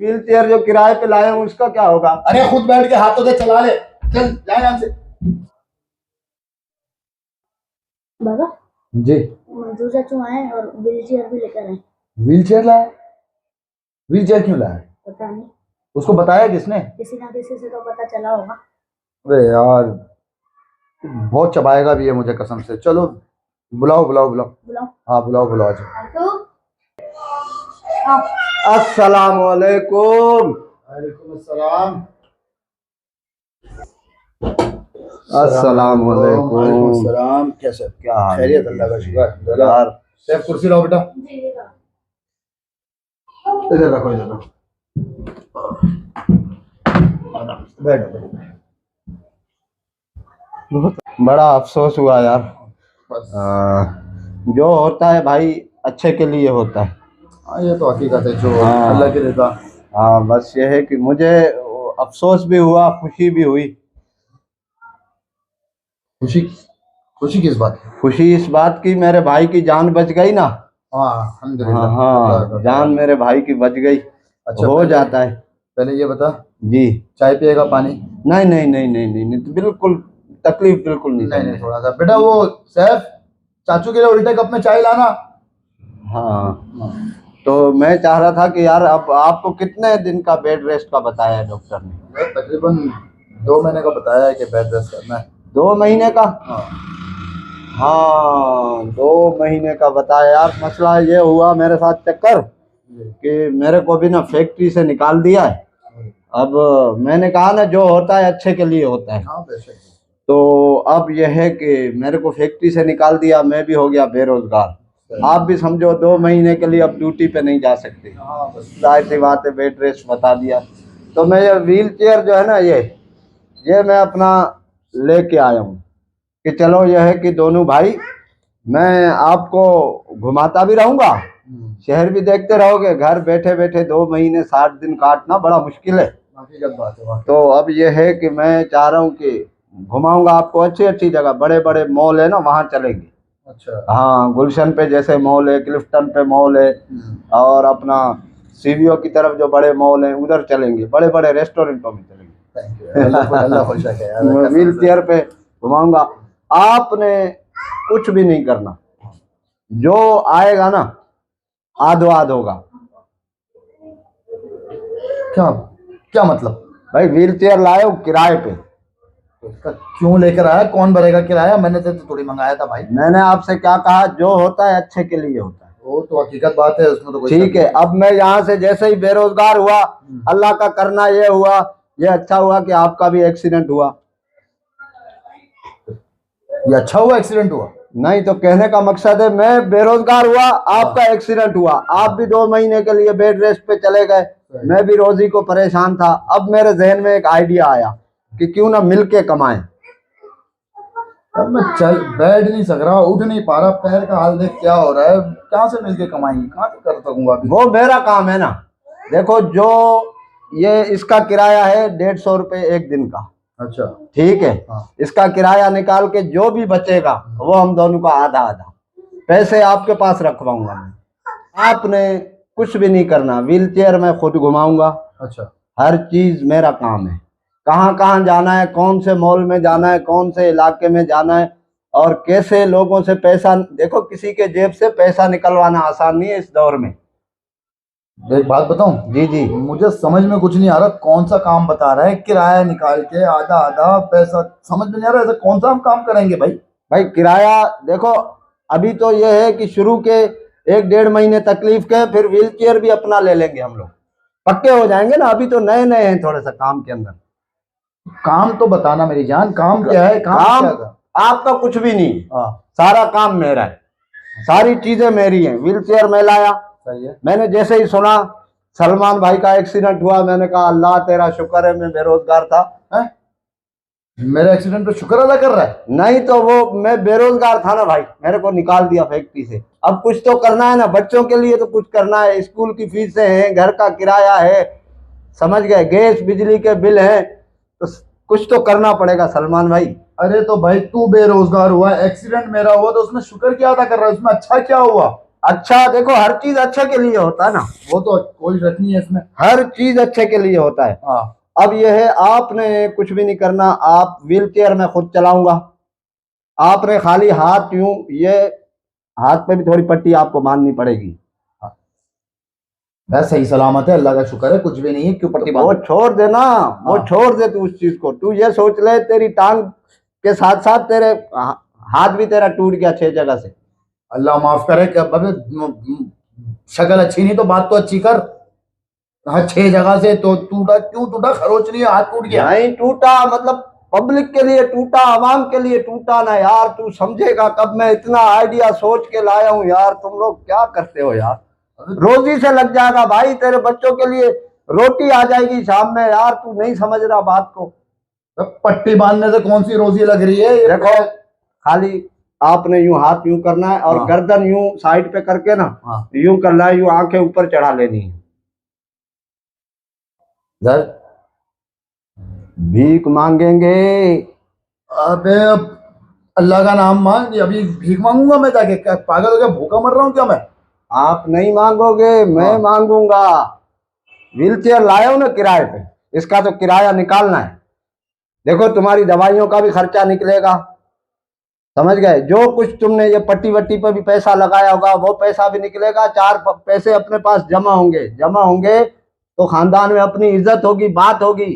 Wheel chair जो किराए पे लाए हूँ उसका क्या होगा? अरे खुद बैठ के हाथों से चला ले, चल जा यहाँ से। बाबा जी। मजदूर चाचू आए और व्हील चेयर भी लेकर आए। व्हील चेयर लाया? व्हील चेयर क्यों लाया? पता नहीं, उसको बताया किसने? किसी ना किसी से तो पता चला होगा। अरे यार बहुत चबाएगा भी है मुझे कसम से। चलो बुलाओ बुलाओ बुलाओ। बुलाओ। हाँ बुलाओ बुलाओ। अस्सलाम वालेकुम। वालेकुम अस्सलाम। अस्सलाम वालेकुम। अस्सलाम। कैसे? क्या हाल है? खैरियत? अल्लाह का शुक्र। यार सैफ कुर्सी लाओ बेटा। इधर रखो, इधर रखो। बैठो। बड़ा अफसोस हुआ यार। बस जो होता है भाई अच्छे के लिए होता है। हाँ ये तो हकीकत है जो हाँ। अल्लाह की रज़ा। हाँ बस ये है कि मुझे अफसोस भी हुआ, खुशी भी हुई। खुशी? खुशी किस बात की? खुशी इस बात की मेरे भाई की जान बच गई ना। हाँ अल्हम्दुलिल्लाह। हाँ जान मेरे भाई की बच गई। अच्छा हो जाता है। पहले ये बता, जी। चाय पिएगा? पानी? नहीं नहीं नहीं नहीं नहीं, नहीं तो बिल्कुल तकलीफ बिल्कुल नहीं। नहीं नहीं, थोड़ा सा बेटा वो सैफ चाचू के लिए उल्टे कप में चाय लाना। हाँ तो मैं चाह रहा था कि यार अब आपको कितने दिन का बेड रेस्ट का बताया है डॉक्टर ने? तकरीबन 2 महीने का बताया है कि बेड रेस्ट करना है। 2 महीने का? हाँ। हाँ 2 महीने का बताया यार। मसला ये हुआ मेरे साथ चक्कर कि मेरे को भी ना फैक्ट्री से निकाल दिया है। अब मैंने कहा ना जो होता है अच्छे के लिए होता है। हाँ बेशक। तो अब यह है कि मेरे को फैक्ट्री से निकाल दिया, मैं भी हो गया बेरोजगार। आप भी समझो 2 महीने के लिए अब ड्यूटी पे नहीं जा सकते। हाँ बस जाहिर सी बात है, बेड रेस्ट बता दिया। तो मैं ये व्हील चेयर जो है ना ये मैं अपना लेके आया हूँ कि चलो यह है कि दोनों भाई मैं आपको घुमाता भी रहूँगा, शहर भी देखते रहोगे। घर बैठे बैठे 2 महीने 60 दिन काटना बड़ा मुश्किल है। हकीकत बात है। तो अब ये है कि मैं चाह रहा हूँ कि घुमाऊंगा आपको अच्छी अच्छी जगह, बड़े बड़े मॉल है ना वहाँ चलेंगे। अच्छा। हाँ गुलशन पे जैसे मॉल है, क्लिफ्टन पे मॉल है, और अपना सीवीओ की तरफ जो बड़े मॉल हैं उधर चलेंगे, बड़े बड़े रेस्टोरेंटों में चलेंगे। Thank you. अल्लाह खुश रखे यार। व्हील चेयर पे घुमाऊंगा। आपने कुछ भी नहीं करना, जो आएगा ना आधो आध होगा। क्या क्या मतलब? भाई व्हील चेयर लाए हो किराए पे। इसका क्यों लेकर आया? कौन भरेगा किराया? मैंने तो थोड़ी मंगाया था भाई। मैंने आपसे क्या कहा, जो होता है अच्छे के लिए होता है। वो तो हकीकत बात है, उसमें तो कोई ठीक है। अब मैं यहाँ से जैसे ही बेरोजगार हुआ, अल्लाह का करना ये हुआ, ये अच्छा हुआ कि आपका भी एक्सीडेंट हुआ। ये अच्छा हुआ एक्सीडेंट हुआ? नहीं तो कहने का मकसद है मैं बेरोजगार हुआ, आपका एक्सीडेंट हुआ, आप भी 2 महीने के लिए बेड रेस्ट पे चले गए, मैं भी रोजी को परेशान था। अब मेरे जहन में एक आइडिया आया कि क्यों ना मिलके कमाएं। अब मैं चल बैठ नहीं सक रहा, उठ नहीं पा रहा, पैर का हाल देख क्या हो रहा है। कहाँ से मिलके कमाएंगे? कहाँ से कर सकूंगा अभी? वो मेरा काम है ना। देखो जो ये इसका किराया है 150 रुपये एक दिन का। अच्छा ठीक है। हाँ। इसका किराया निकाल के जो भी बचेगा वो हम दोनों का आधा आधा, पैसे आपके पास रखवाऊंगा मैं। आपने कुछ भी नहीं करना, व्हील चेयर मैं खुद घुमाऊंगा। अच्छा। हर चीज मेरा काम है, कहाँ कहाँ जाना है, कौन से मॉल में जाना है, कौन से इलाके में जाना है, और कैसे लोगों से पैसा। देखो किसी के जेब से पैसा निकलवाना आसान नहीं है इस दौर में। एक बात बताऊं? जी जी। मुझे समझ में कुछ नहीं आ रहा, कौन सा काम बता रहा है? किराया निकाल के आधा आधा पैसा, समझ में नहीं आ रहा ऐसा कौन सा हम काम करेंगे भाई? भाई किराया देखो, अभी तो ये है कि शुरू के 1-1.5 महीने तकलीफ के, फिर व्हील चेयर भी अपना ले लेंगे हम लोग, पक्के हो जाएंगे ना। अभी तो नए नए हैं थोड़े सा काम के अंदर। काम तो बताना मेरी जान, काम क्या है? काम क्या था? आपका कुछ भी नहीं, हाँ सारा काम मेरा है, सारी चीजें मेरी हैं। व्हील चेयर मैं लाया, सही है। मैंने जैसे ही सुना सलमान भाई का एक्सीडेंट हुआ, मैंने कहा अल्लाह तेरा शुक्र है मैं बेरोजगार था। है? मेरे एक्सीडेंट पे शुक्र अदा कर रहा है? नहीं तो वो मैं बेरोजगार था ना भाई, मेरे को निकाल दिया फैक्ट्री से। अब कुछ तो करना है ना, बच्चों के लिए तो कुछ करना है, स्कूल की फीसें हैं, घर का किराया है, समझ गए, गैस बिजली के बिल हैं, तो कुछ तो करना पड़ेगा सलमान भाई। अरे तो भाई तू बेरोजगार हुआ, एक्सीडेंट मेरा हुआ, तो उसमें शुक्र क्या अदा कर रहा है? उसमें अच्छा क्या हुआ? अच्छा देखो, हर चीज अच्छे के लिए होता है ना, वो तो कोई शक नहीं है इसमें। हर चीज अच्छे के लिए होता है। हाँ अब यह है, आपने कुछ भी नहीं करना, आप व्हील चेयर में खुद चलाऊंगा। आपने खाली हाथ यूं, ये हाथ पे भी थोड़ी पट्टी आपको बांधनी पड़ेगी। बस सही सलामत है, अल्लाह का शुक्र है, कुछ भी नहीं है, क्यों पट्टी वो बांध। छोड़ देना, वो हाँ। छोड़ दे तू उस चीज को। तू ये सोच ले, तेरी टांग के साथ साथ तेरे हाथ भी तेरा टूट गया 6 जगह से। अल्लाह माफ करे कि अबे शक्ल अच्छी नहीं तो बात तो अच्छी कर। हाँ 6 जगह से तो टूटा, क्यों टूटा? खरोच नहीं है, हाथ टूट गया। नहीं टूटा, मतलब पब्लिक के लिए टूटा, आवाम के लिए टूटा ना यार। तू समझेगा कब, मैं इतना आइडिया सोच के लाया हूँ यार। तुम लोग क्या करते हो यार, रोजी से लग जाएगा भाई, तेरे बच्चों के लिए रोटी आ जाएगी शाम में यार। तू नहीं समझ रहा बात को। पट्टी बांधने से कौन सी रोजी लग रही है? देखो, खाली आपने यूं हाथ यूं करना है और हाँ। गर्दन यूं साइड पे करके ना, हाँ। यूं करना है, यूं आंखें ऊपर चढ़ा लेनी है। यार भीख मांगेंगे? अबे अब अल्लाह का नाम मांग, अभी भीख मांगूंगा मैं जाके? क्या पागल हो गया? भूखा मर रहा हूँ क्या मैं? आप नहीं मांगोगे, मैं हाँ। मांगूंगा। व्हील चेयर लाए हो ना किराए पे, इसका तो किराया निकालना है। देखो, तुम्हारी दवाइयों का भी खर्चा निकलेगा, समझ गए? जो कुछ तुमने ये पट्टी वट्टी पे भी पैसा लगाया होगा, वो पैसा भी निकलेगा। 4 पैसे अपने पास जमा होंगे, जमा होंगे तो खानदान में अपनी इज्जत होगी, बात होगी।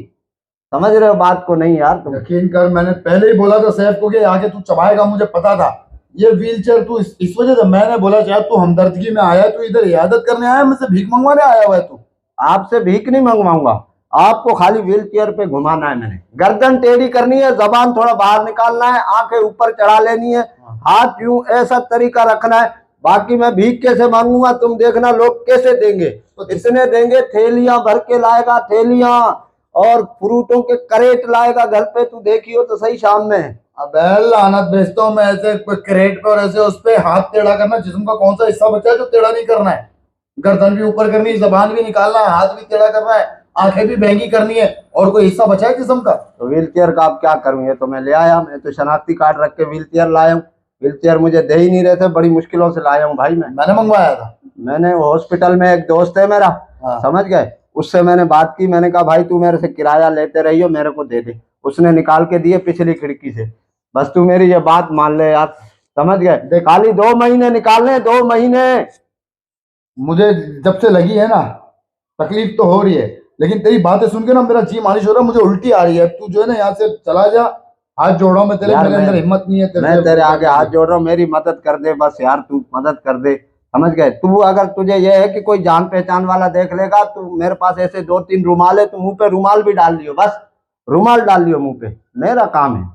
समझ रहे हो बात को? नहीं यार तुम। यकीन कर, मैंने पहले ही बोला था सैफ को कि आगे तू चबाएगा, मुझे पता था। ये व्हील चेयर तू इस वजह से मैंने बोला, शायद तू हमदर्दगी में आया है, तू इधर इयादत करने आया है, मुझसे भीख मंगवाने आया हुआ है तू। आपसे भीख नहीं मंगवाऊंगा, आपको खाली व्हील चेयर पे घुमाना है। मैंने गर्दन टेढ़ी करनी है, जबान थोड़ा बाहर निकालना है, आंखें ऊपर चढ़ा लेनी है, हाथ यूं ऐसा तरीका रखना है। बाकी मैं भीख कैसे मांगूंगा तुम देखना, लोग कैसे देंगे। तो इतने देंगे, थैलियां भर के लाएगा, थैलियां और फ्रूटों के करेट लाएगा घर पे। तू देखियो तो सही शाम में। अबे लानत भेजता हूँ मैं, ऐसे क्रेट पे और ऐसे उस पे हाथ टेढ़ा करना, जिस्म का कौन सा हिस्सा बचा है जो टेढ़ा नहीं करना है? गर्दन भी ऊपर करनी है, जबान भी निकालना है, हाथ भी टेढ़ा करना है, आंखें भी बहंगी करनी है, और कोई हिस्सा बचा है जिस्म का? तो व्हील चेयर का आप क्या करूं? ये तो मैं ले आया, मैं तो शनाख्ती कार्ड रख के व्हील चेयर लाया हूँ। व्हील चेयर मुझे दे ही नहीं रहे थे, बड़ी मुश्किलों से लाया हूँ भाई मैं। मैंने मंगवाया था। मैंने हॉस्पिटल में, एक दोस्त है मेरा, हाँ। समझ गए, उससे मैंने बात की। मैंने कहा भाई तू मेरे से किराया लेते रहियो, मेरे को दे दे। उसने निकाल के दिए पिछली खिड़की से। बस तू मेरी ये बात मान ले यार, समझ गए? खाली 2 महीने निकालने, 2 महीने। मुझे जब से लगी है ना, तकलीफ तो हो रही है, लेकिन तेरी बातें सुन के ना मेरा जी मालिश हो रहा है, मुझे उल्टी आ रही है। तू जो है ना यहाँ से चला जा, हाथ जोड़ रहा हूं मैं तेरे, यार मेरे अंदर हिम्मत नहीं है मैं तेरे आगे हाथ जोड़ रहा हूँ, मेरी मदद कर दे बस यार, तू मदद कर दे, समझ गए? तू अगर तुझे ये है कि कोई जान पहचान वाला देख लेगा, तू मेरे पास ऐसे 2-3 रुमाल है, तू मुंह पे रुमाल भी डाल लियो, बस रुमाल डाल लियो मुंह पे, मेरा काम है।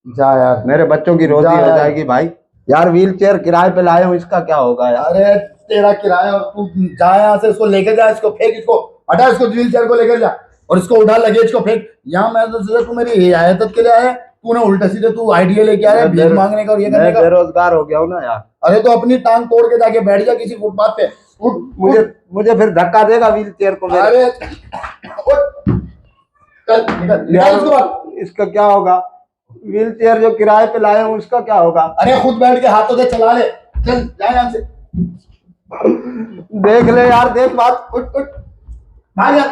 जा यार, मेरे बच्चों की रोजी हो जाएगी भाई। यार व्हील चेयर किराए पे लाए हूँ, इसका क्या होगा यार? अरे तेरा किराया, तू जा यहाँ से, इसको लेकर जा, इसको फेंक, इसको हटा, इसको व्हील चेयर को लेकर जा और इसको उठा, लगेज को फेंक। यहाँ मैं तो सोचा तू मेरी हिदायत के लिए आया, तूने उल्टा सीधे तू आइडिया लेके आया भीख मांगने का और ये करने मैं का। बेरोजगार हो गया हूँ ना यार। अरे तो अपनी टांग तोड़ के जाके बैठ जा किसी फुटपाथ पे। उठ, मुझे फिर धक्का देगा व्हील चेयर को मेरे। अरे उठ, चल निकल यार उसके बाद। इसका क्या होगा? व्हील चेयर जो किराए पे लाए हूँ उसका क्या होगा? अरे खुद बैठ के हाथों से चला ले, चल जा यहाँ से। देख ले यार, देख बात। उठ उठ, भाग जा।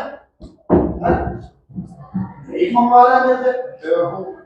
एक मंगवा रहा है मेरे से।